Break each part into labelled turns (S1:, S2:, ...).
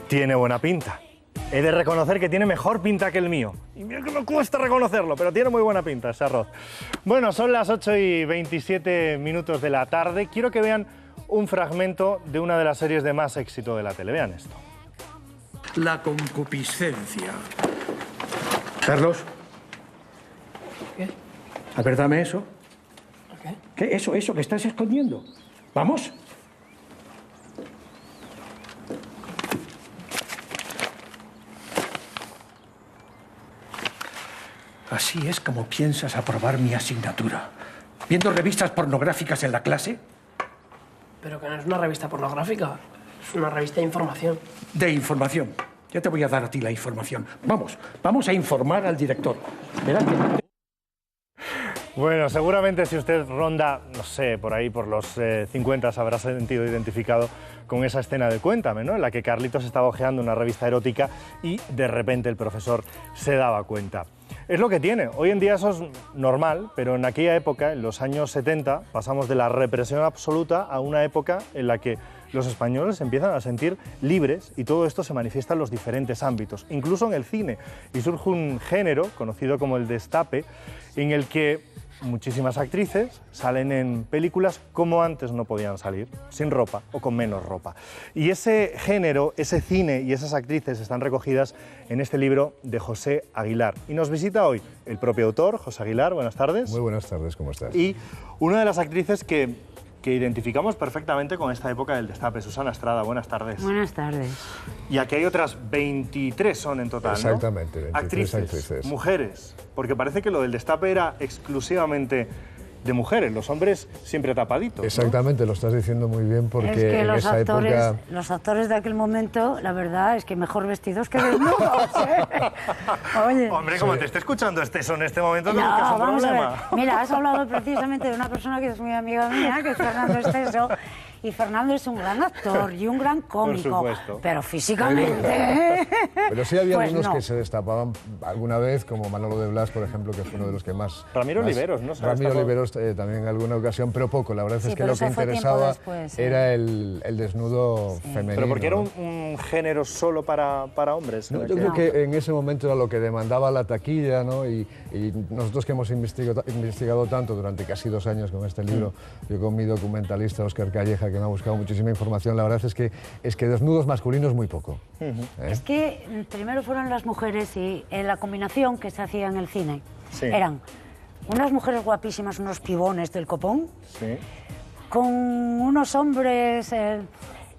S1: Tiene buena pinta. He de reconocer que tiene mejor pinta que el mío. Y mira que me cuesta reconocerlo, pero tiene muy buena pinta ese arroz. Bueno, son las 8:27 de la tarde. Quiero que vean un fragmento de una de las series de más éxito de la tele. Vean esto.
S2: La concupiscencia. Carlos.
S3: ¿Qué?
S2: A ver, dame eso.
S3: ¿Qué?
S2: ¿Qué? Eso que estás escondiendo. ¿Vamos? Así es como piensas aprobar mi asignatura. ¿Viendo revistas pornográficas en la clase?
S3: Pero que no es una revista pornográfica, es una revista de información.
S2: De información. Ya te voy a dar a ti la información. Vamos a informar al director. Verá que...
S1: Bueno, seguramente si usted ronda, no sé, por ahí por los 50 se habrá sentido identificado con esa escena de Cuéntame, ¿no? En la que Carlitos estaba hojeando una revista erótica y de repente el profesor se daba cuenta. Es lo que tiene. Hoy en día eso es normal, pero en aquella época, en los años 70, pasamos de la represión absoluta a una época en la que los españoles se empiezan a sentir libres y todo esto se manifiesta en los diferentes ámbitos, incluso en el cine. Y surge un género conocido como el destape, en el que muchísimas actrices salen en películas como antes no podían salir, sin ropa o con menos ropa. Y ese género, ese cine y esas actrices están recogidas en este libro de José Aguilar. Y nos visita hoy el propio autor, José Aguilar. Buenas tardes.
S4: Muy buenas tardes, ¿cómo estás?
S1: Y una de las actrices que identificamos perfectamente con esta época del destape, Susana Estrada. Buenas tardes.
S5: Buenas tardes.
S1: Y aquí hay otras 23 son en total, ¿no?
S4: Exactamente, 23 actrices.
S1: Mujeres, porque parece que lo del destape era exclusivamente de mujeres, los hombres siempre tapaditos, ¿no?
S4: Exactamente, lo estás diciendo muy bien porque
S5: Es que
S4: en
S5: los
S4: esa
S5: actores,
S4: época...
S5: los actores de aquel momento, la verdad es que mejor vestidos que desnudos. Oye.
S1: Hombre, como te esté escuchando este son en este momento, no,
S5: No,
S1: que es un
S5: vamos a ver.
S1: problema.
S5: Mira, has hablado precisamente de una persona que es muy amiga mía, que es Fernando Esteso, y Fernando es un gran actor y un gran cómico,
S1: supuesto.
S5: pero físicamente...
S4: Pero sí había
S5: Pues
S4: algunos
S5: no.
S4: que se destapaban alguna vez, como Manolo de Blas, por ejemplo, que fue uno de los que más...
S1: Ramiro Oliveros, ¿no?
S4: Ramiro Oliveros también en alguna ocasión, pero poco. La verdad
S5: Sí,
S4: es que
S5: pero
S4: lo que
S5: eso fue tiempo
S4: interesaba
S5: después, ¿eh?
S4: era el desnudo femenino.
S1: Pero porque era
S4: ¿no?
S1: un género solo para hombres.
S4: No,
S1: en
S4: yo
S1: aquella-
S4: creo que en ese momento era lo que demandaba la taquilla, ¿no? Y nosotros que hemos investigado tanto durante casi 2 años con este libro, yo con mi documentalista Óscar Calleja, que me ha buscado muchísima información, la verdad es que desnudos masculinos muy poco.
S5: Es que primero fueron las mujeres y la combinación que se hacía en el cine
S1: Sí.
S5: eran unas mujeres guapísimas, unos pibones del copón,
S1: Sí.
S5: con unos hombres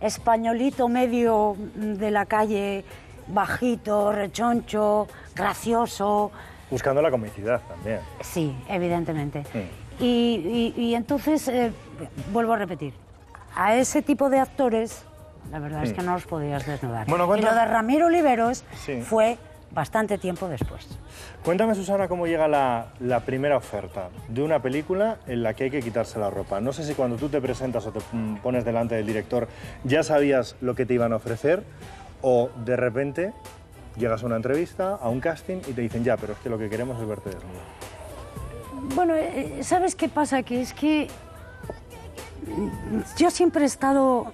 S5: españolito medio de la calle, bajito, rechoncho, gracioso.
S1: Buscando la comicidad también.
S5: Sí, evidentemente.
S1: Sí.
S5: Y entonces, vuelvo a repetir, a ese tipo de actores, la verdad es que no los podías desnudar.
S1: Bueno,
S5: y
S1: cuenta-
S5: lo de Ramiro Oliveros
S1: Sí.
S5: fue bastante tiempo después.
S1: Cuéntame, Susana, cómo llega la primera oferta de una película en la que hay que quitarse la ropa. No sé si cuando tú te presentas o te pones delante del director ya sabías lo que te iban a ofrecer o de repente llegas a una entrevista, a un casting y te dicen ya, pero es que lo que queremos es verte desnudo.
S5: Bueno, ¿sabes qué pasa? Que es que yo siempre he estado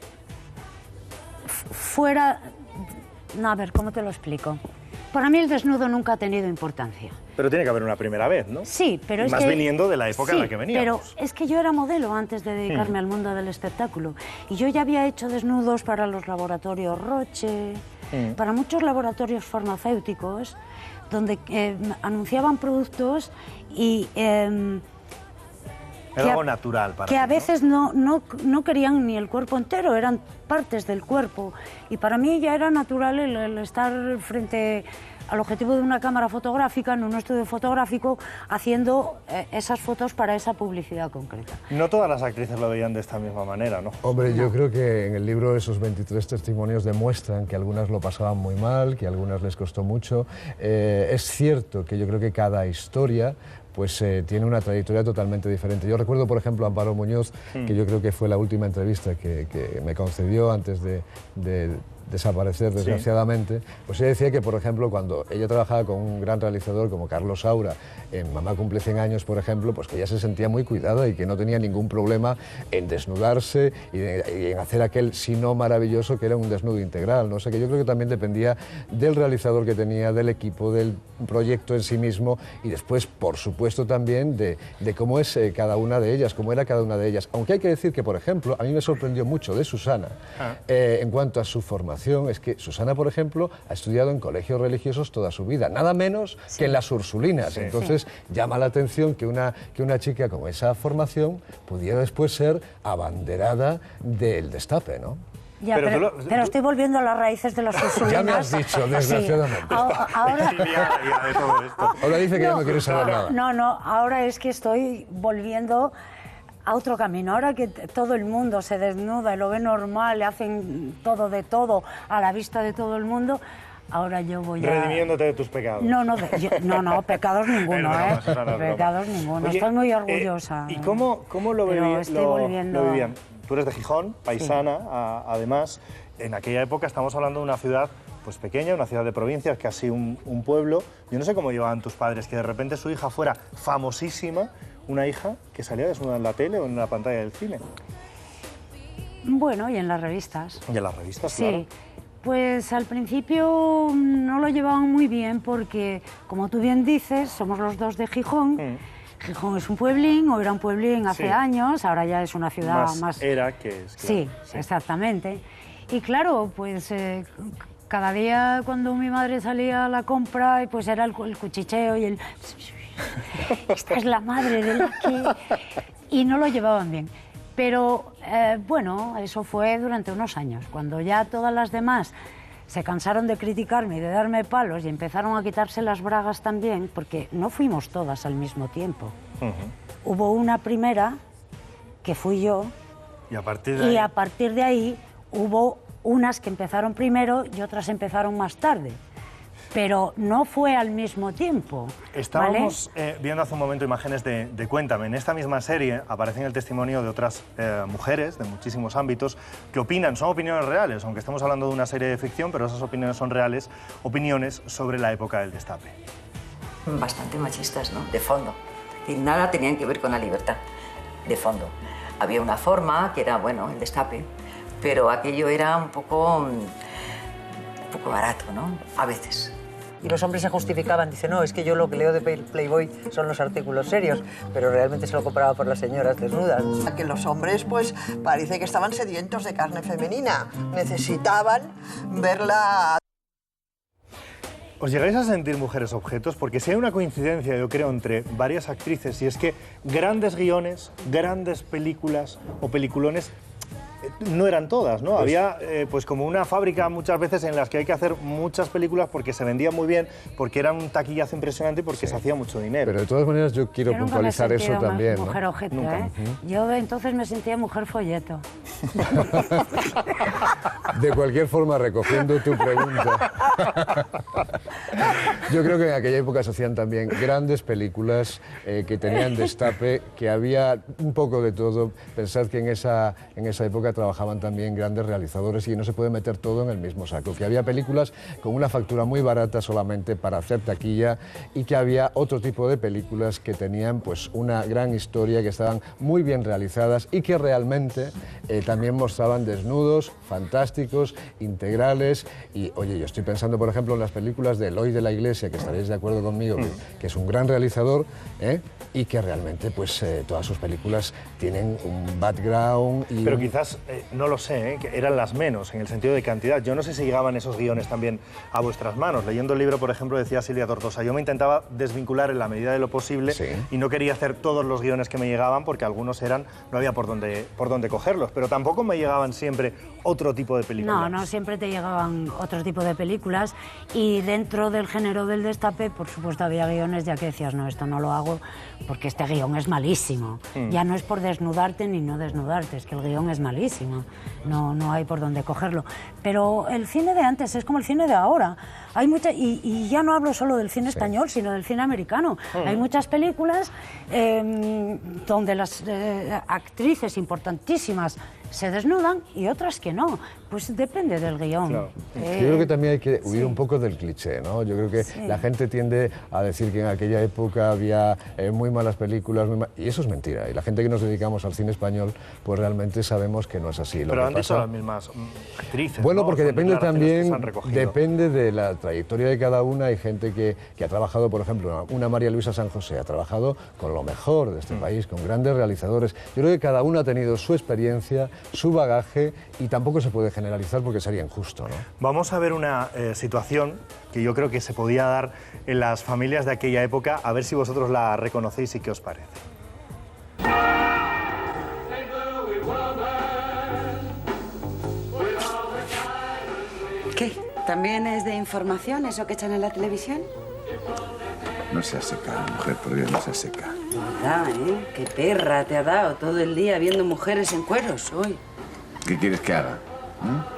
S5: fuera... No, a ver, ¿cómo te lo explico? Para mí el desnudo nunca ha tenido importancia.
S1: Pero tiene que haber una primera vez, ¿no?
S5: Sí, pero
S1: Y
S5: es
S1: más
S5: que...
S1: viniendo de la época en la
S5: Sí,
S1: que veníamos.
S5: pero es que yo era modelo antes de dedicarme al mundo del espectáculo. Y yo ya había hecho desnudos para los laboratorios Roche, para muchos laboratorios farmacéuticos, donde anunciaban productos y...
S1: Era algo natural para
S5: que
S1: ti,
S5: a
S1: ¿no?
S5: veces no querían ni el cuerpo entero, eran partes del cuerpo. Y para mí ya era natural el estar frente al objetivo de una cámara fotográfica, en un estudio fotográfico, haciendo esas fotos para esa publicidad concreta.
S1: No todas las actrices lo veían de esta misma manera, ¿no?
S4: Hombre, yo creo que en el libro esos 23 testimonios demuestran que algunas lo pasaban muy mal, que a algunas les costó mucho. Es cierto que yo creo que cada historia pues tiene una trayectoria totalmente diferente. Yo recuerdo, por ejemplo, a Amparo Muñoz, que yo creo que fue la última entrevista que me concedió antes de desaparecer desgraciadamente, pues ella decía que, por ejemplo, cuando ella trabajaba con un gran realizador como Carlos Saura en Mamá cumple 100 años, por ejemplo, pues que ella se sentía muy cuidada y que no tenía ningún problema en desnudarse y en hacer aquel sino maravilloso que era un desnudo integral, ¿no? O sea, que yo creo que también dependía del realizador que tenía, del equipo, del proyecto en sí mismo y después, por supuesto, también de cómo es cada una de ellas, cómo era cada una de ellas. Aunque hay que decir que, por ejemplo, a mí me sorprendió mucho de Susana en cuanto a su formación, es que Susana, por ejemplo, ha estudiado en colegios religiosos toda su vida, nada menos que en las Ursulinas. Entonces, llama la atención que una chica con esa formación pudiera después ser abanderada del Destape, ¿no?
S5: Ya, pero estoy volviendo a las raíces de las Ursulinas.
S4: Ya me has dicho, desgraciadamente.
S5: Sí.
S4: Ahora dice que ya no quiere saber nada.
S5: No, ahora es que estoy volviendo a otro camino. Ahora que todo el mundo se desnuda y lo ve normal, le hacen todo de todo a la vista de todo el mundo, ahora yo voy a...
S1: Redimiéndote de tus pecados.
S5: No, pecados ninguno, pecados ninguno. Estoy muy orgullosa.
S1: ¿Y cómo lo vivían? Tú eres de Gijón, paisana, además. En aquella época estamos hablando de una ciudad pues pequeña, una ciudad de provincias, casi un pueblo. Yo no sé cómo llevaban tus padres que de repente su hija fuera famosísima, una hija que salía desnuda en la tele o en la pantalla del cine.
S5: Bueno, y en las revistas.
S1: Y en las revistas,
S5: sí.
S1: Claro.
S5: Pues al principio no lo llevaban muy bien porque, como tú bien dices, somos los dos de Gijón. Gijón es un pueblín, o era un pueblín hace años, ahora ya es una ciudad más...
S1: Era que es... Claro.
S5: Sí, exactamente. Y claro, pues cada día cuando mi madre salía a la compra, pues era el cuchicheo y el... Esta es la madre de la que... Y no lo llevaban bien. Pero bueno, eso fue durante unos años. Cuando ya todas las demás se cansaron de criticarme y de darme palos y empezaron a quitarse las bragas también, porque no fuimos todas al mismo tiempo. Hubo una primera, que fui yo,
S1: y a partir de ahí
S5: hubo unas que empezaron primero y otras empezaron más tarde. Pero no fue al mismo tiempo.
S1: Estábamos viendo hace un momento imágenes de Cuéntame. En esta misma serie aparecen el testimonio de otras mujeres de muchísimos ámbitos que opinan, son opiniones reales, aunque estemos hablando de una serie de ficción, pero esas opiniones son reales, opiniones sobre la época del Destape.
S6: Bastante machistas, ¿no? De fondo. Y nada tenían que ver con la libertad, de fondo. Había una forma que era, bueno, el Destape, pero aquello era un poco barato, ¿no? A veces.
S7: Y los hombres se justificaban, dicen, no, es que yo lo que leo de Playboy son los artículos serios, pero realmente se lo compraba por las señoras desnudas.
S8: Que los hombres, pues, parece que estaban sedientos de carne femenina. Necesitaban verla.
S1: ¿Os llegáis a sentir mujeres objetos? Porque si hay una coincidencia, yo creo, entre varias actrices, y es que grandes guiones, grandes películas o peliculones no eran todas, ¿no? Había pues como una fábrica muchas veces en las que hay que hacer muchas películas porque se vendían muy bien, porque era un taquillazo impresionante y porque se hacía mucho dinero.
S4: Pero de todas maneras yo quiero puntualizar eso también,
S5: mujer
S4: ¿no?
S5: objeto, ¿eh? Yo entonces me sentía mujer folleto.
S4: De cualquier forma, recogiendo tu pregunta, yo creo que en aquella época se hacían también grandes películas que tenían Destape, que había un poco de todo. Pensad que en esa época trabajaban también grandes realizadores y no se puede meter todo en el mismo saco, que había películas con una factura muy barata solamente para hacer taquilla y que había otro tipo de películas que tenían pues una gran historia, que estaban muy bien realizadas y que realmente también mostraban desnudos fantásticos, integrales. Y oye, yo estoy pensando por ejemplo en las películas de Eloy de la Iglesia, que estaréis de acuerdo conmigo, que es un gran realizador y que realmente pues todas sus películas tienen un background y...
S1: Pero quizás, no lo sé, que eran las menos en el sentido de cantidad. Yo no sé si llegaban esos guiones también a vuestras manos. Leyendo el libro, por ejemplo, decía Silvia Tortosa, yo me intentaba desvincular en la medida de lo posible y no quería hacer todos los guiones que me llegaban porque algunos no había por dónde cogerlos, pero tampoco me llegaban siempre otro tipo de películas.
S5: No, siempre te llegaban otro tipo de películas y dentro del género del Destape, por supuesto, había guiones ya que decías, no, esto no lo hago porque este guión es malísimo. Ya no es por desnudarte ni no desnudarte, es que el guión es malísimo, no hay por dónde cogerlo. Pero el cine de antes es como el cine de ahora. Hay y ya no hablo solo del cine español, sino del cine americano. Hay muchas películas donde las actrices importantísimas se desnudan y otras que no. Pues depende del guión.
S1: Claro.
S4: Yo creo que también hay que huir un poco del cliché, ¿no? Yo creo que la gente tiende a decir que en aquella época había muy malas películas, y eso es mentira. Y la gente que nos dedicamos al cine español, pues realmente sabemos que no es así.
S1: Pero han dicho las mismas actrices.
S4: Bueno,
S1: ¿no?
S4: porque
S1: Son
S4: depende
S1: declaraciones que se
S4: también,
S1: han recogido.
S4: depende de la trayectoria de cada una. Hay gente que ha trabajado, por ejemplo, una María Luisa San José, ha trabajado con lo mejor de este país, con grandes realizadores. Yo creo que cada una ha tenido su experiencia, su bagaje, y tampoco se puede generalizar porque sería injusto, ¿no?
S1: Vamos a ver una situación que yo creo que se podía dar en las familias de aquella época, a ver si vosotros la reconocéis y qué os parece.
S9: ¿Qué? ¿También es de información eso que echan en la televisión?
S10: No seas seca, mujer, por Dios, no seas seca.
S9: ¿Verdad, eh? Qué perra te ha dado todo el día viendo mujeres en cueros hoy.
S10: ¿Qué quieres que haga?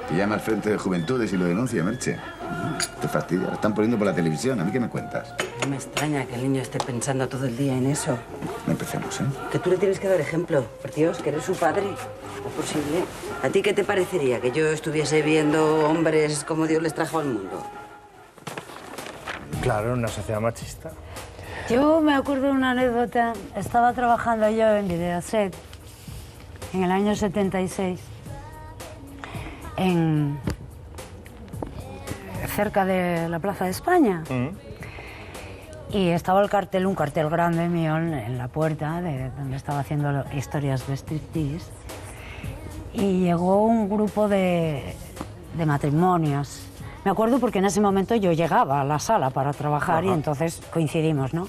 S10: Que llame al Frente de Juventudes y lo denuncie, Merche. Te fastidia, lo están poniendo por la televisión. ¿A mí qué me cuentas?
S9: No me extraña que el niño esté pensando todo el día en eso.
S10: No empecemos, ¿eh?
S9: Que tú le tienes que dar ejemplo. Por Dios, que eres su padre. ¿Es posible? ¿A ti qué te parecería? ¿Que yo estuviese viendo hombres como Dios les trajo al mundo?
S1: Claro, en una sociedad machista.
S5: Yo me acuerdo de una anécdota. Estaba trabajando yo en Videoset en el año 76, cerca de la Plaza de España. Y estaba el cartel, un cartel grande mío en la puerta de donde estaba haciendo historias de striptease. Y llegó un grupo de matrimonios. Me acuerdo porque en ese momento yo llegaba a la sala para trabajar y entonces coincidimos, ¿no?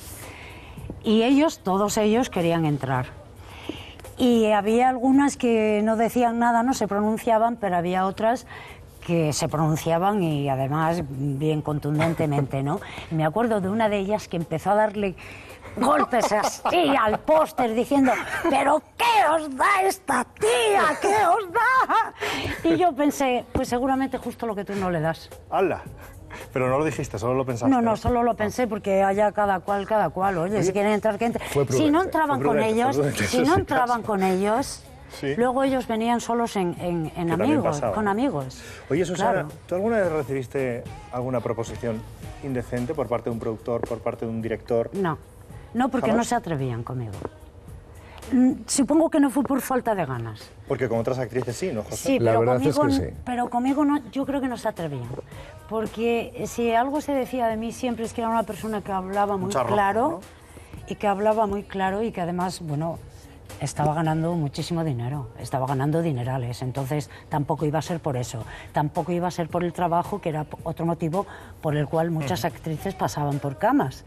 S5: Y ellos, todos ellos, querían entrar. Y había algunas que no decían nada, no se pronunciaban, pero había otras que se pronunciaban y además bien contundentemente, ¿no? Y me acuerdo de una de ellas que empezó a darle golpes así al póster diciendo ¿pero qué os da esta tía? ¿Qué os da? Y yo pensé, pues seguramente justo lo que tú no le das.
S1: ¡Hala! Pero no lo dijiste, solo lo pensaste.
S5: No, solo lo pensé porque haya cada cual. Oye, si quieren entrar, que entren. Si no entraban con ellos,
S1: sí.
S5: Luego ellos venían solos en amigos, con amigos.
S1: Oye, Susana,
S5: Claro.
S1: ¿tú alguna vez recibiste alguna proposición indecente por parte de un productor, por parte de un director?
S5: No, porque
S1: ¿Jamás?
S5: no se atrevían conmigo. Supongo que no fue por falta de ganas.
S1: Porque con otras actrices sí, ¿no, José?
S5: Sí,
S4: La
S5: pero
S4: verdad
S5: conmigo,
S4: es que sí.
S5: pero conmigo no, yo creo que no se atrevían. Porque si algo se decía de mí siempre es que era una persona que hablaba muy
S1: Mucha ropa,
S5: claro,
S1: ¿no?
S5: y que hablaba muy claro y que además, bueno, estaba ganando muchísimo dinero, estaba ganando dinerales, entonces tampoco iba a ser por eso, tampoco iba a ser por el trabajo, que era otro motivo por el cual muchas actrices pasaban por camas.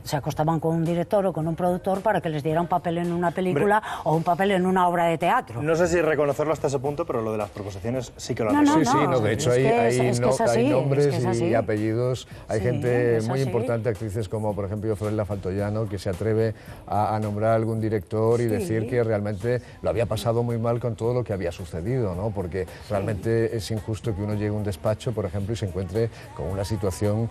S5: Se acostaban con un director o con un productor para que les diera un papel en una película o un papel en una obra de teatro.
S1: No sé si reconocerlo hasta ese punto, pero lo de las proposiciones sí que lo han
S5: No,
S1: reconocido.
S4: De hecho
S5: es que
S4: hay
S5: es así,
S4: hay nombres
S5: es que es así.
S4: y apellidos. Hay
S5: Sí,
S4: gente
S5: es
S4: muy
S5: así.
S4: importante, actrices como por ejemplo Florella Fantoyano, que se atreve a nombrar a algún director y decir que realmente lo había pasado muy mal con todo lo que había sucedido, ¿no? Porque realmente es injusto que uno llegue a un despacho, por ejemplo, y se encuentre con una situación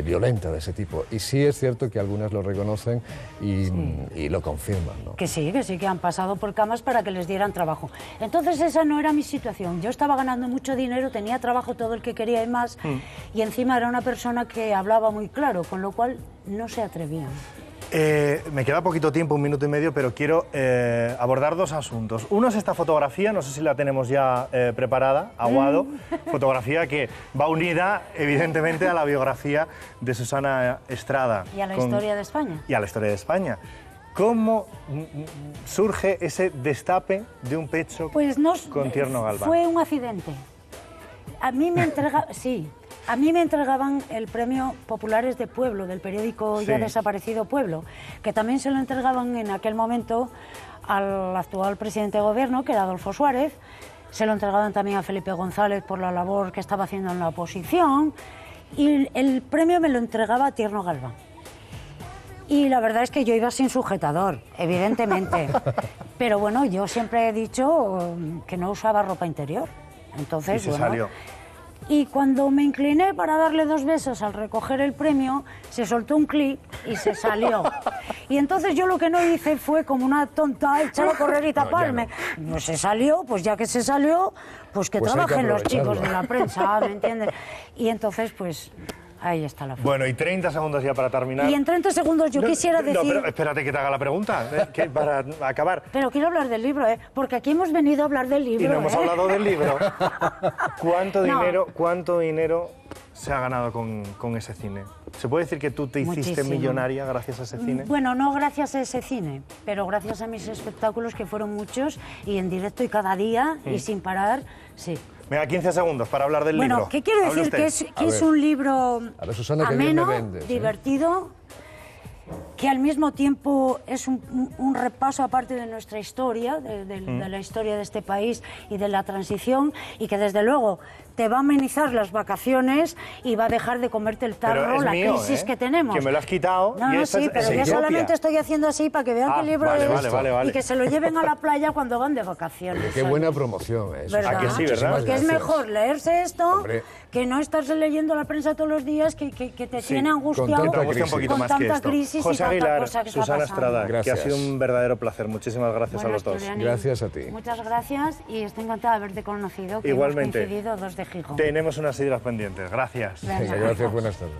S4: violenta de ese tipo. Y sí es cierto que algunas lo reconocen y lo confirman, ¿no?
S5: Que sí, que han pasado por camas para que les dieran trabajo. Entonces esa no era mi situación. Yo estaba ganando mucho dinero, tenía trabajo todo el que quería y más, y encima era una persona que hablaba muy claro, con lo cual no se atrevían.
S1: Me queda poquito tiempo, 1 minuto y medio, pero quiero abordar 2 asuntos. Uno es esta fotografía, no sé si la tenemos ya preparada, Aguado, fotografía que va unida evidentemente a la biografía de Susana Estrada.
S5: Y a la historia de España.
S1: Y a la historia de España. ¿Cómo surge ese destape de un pecho con Tierno Galván?
S5: Fue un accidente. A mí me A mí me entregaban el premio Populares de Pueblo, del periódico ya desaparecido Pueblo, que también se lo entregaban en aquel momento al actual presidente de gobierno, que era Adolfo Suárez. Se lo entregaban también a Felipe González por la labor que estaba haciendo en la oposición. Y el premio me lo entregaba a Tierno Galván. Y la verdad es que yo iba sin sujetador, evidentemente. Pero bueno, yo siempre he dicho que no usaba ropa interior. Entonces,
S1: y se salió.
S5: Y cuando me incliné para darle 2 besos al recoger el premio, se soltó un clic y se salió. Y entonces yo lo que no hice fue como una tonta echar a correr y taparme. No se salió, pues ya que se salió, pues que trabajen los chicos de la prensa, ¿me entiendes? Y entonces, pues... ahí está la foto.
S1: Bueno, y 30 segundos ya para terminar.
S5: Y en 30 segundos yo quisiera decir...
S1: No, pero espérate que te haga la pregunta, que para acabar.
S5: Pero quiero hablar del libro, porque aquí hemos venido a hablar del libro.
S1: Y no hemos hablado del libro. ¿Cuánto dinero se ha ganado con ese cine? ¿Se puede decir que tú te hiciste millonaria gracias a ese cine?
S5: Bueno, no gracias a ese cine, pero gracias a mis espectáculos, que fueron muchos, y en directo y cada día, y sin parar, sí.
S1: Venga, 15 segundos para hablar del libro.
S5: Bueno, ¿qué quiero decir? Que es un libro
S4: Susana,
S5: ameno, divertido, que al mismo tiempo es un repaso aparte de nuestra historia, de la historia de este país y de la transición, y que desde luego te va a amenizar las vacaciones y va a dejar de comerte el tarro la crisis que tenemos.
S1: Que me lo has quitado.
S5: No, sí, pero yo solamente estoy haciendo así para que vean qué libro es y que se lo lleven a la playa cuando van de vacaciones.
S4: Qué buena promoción es.
S5: ¿Verdad?
S1: Que sí, ¿verdad?
S5: Porque es mejor leerse esto que no estarse leyendo la prensa todos los días que te tiene angustiado con tanta crisis
S1: José
S5: y tanta
S1: Aguilar,
S5: cosa que
S1: Susana
S5: está pasando.
S1: Estrada, que ha sido un verdadero placer. Muchísimas gracias a los dos.
S4: Gracias a ti.
S5: Muchas gracias y estoy encantada de haberte conocido. Que
S1: igualmente.
S5: Hemos coincidido 2 de Gijón.
S1: Tenemos unas sidras pendientes. Gracias.
S4: Gracias, buenas tardes.